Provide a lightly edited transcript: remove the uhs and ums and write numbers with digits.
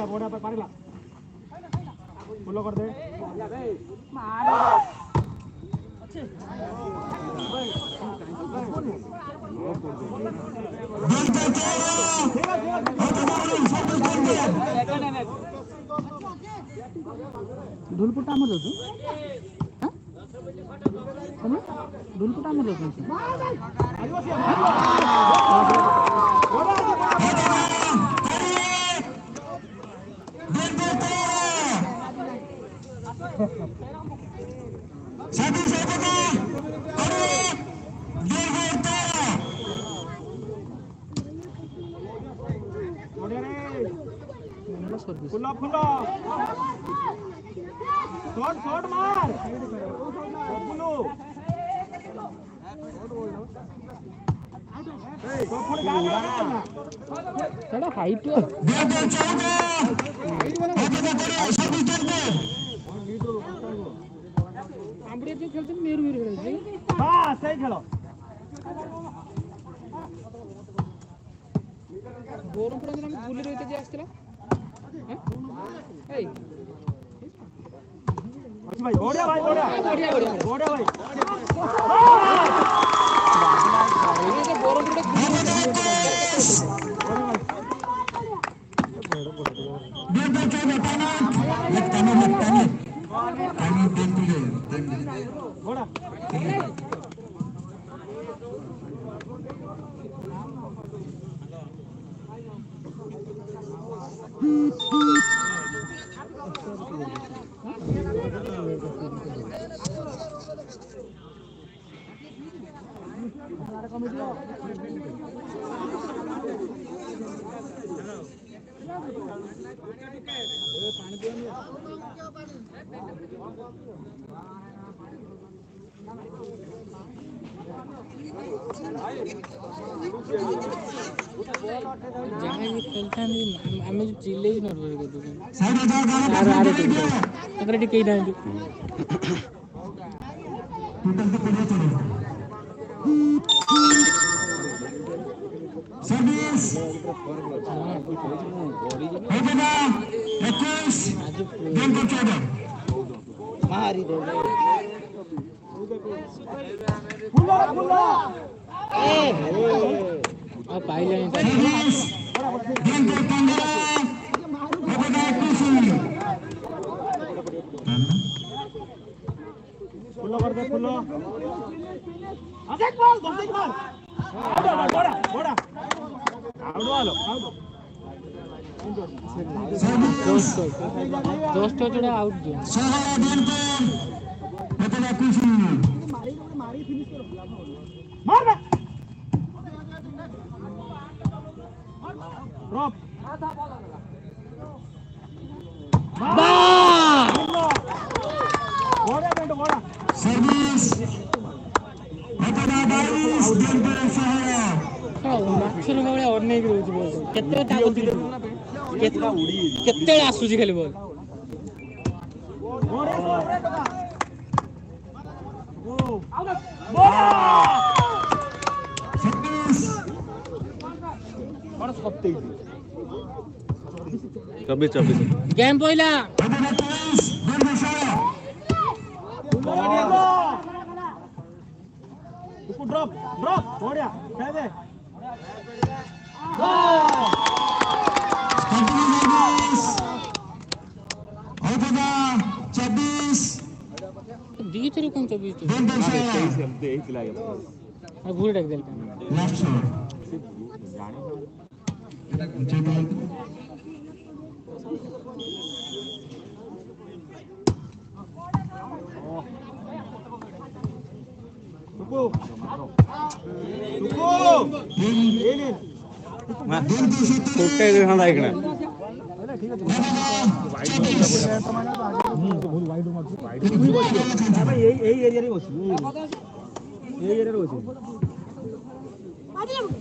बोड़ा पर पारेला फॉलो कर दे मार अच्छे ढोलपुटा आम जाऊँ ढोलपुटा आम जाऊँ फुला फुला शॉट शॉट मार फुलो थोड़ा हाइट आंबड़े जो खेलते हैं मेरू मेरू खेलते हैं हां सही खेलो बोरम पड़ा हम भूल रहे थे जे आस्तिला ए अच्छा भाई बढ़िया भाई बढ़िया भाई ये तो बोरम जहाँ ये खेलता नहीं हमें जो चिल्ले ही नर्वस कर दूँ यार आरे अगर टिके ही नहीं सर्विस मारी दो अब पाइले फुल्लो कर दे फुल्लो अदेक बॉल बोड़ा आउट वालो दोस्तों थोड़ा आउट दिया मारी फिनिश करो मार बे ड्रॉप बोड़ा बेंटो बोड़ा सर्विस माछर भाई अनेक रोज केते ताकत केते आसुची खाली बॉल गेम पहिला ड्रॉप ड्रॉप बढ़िया खेल दे दी तेरे कौन 24 भूल रख दे एरिया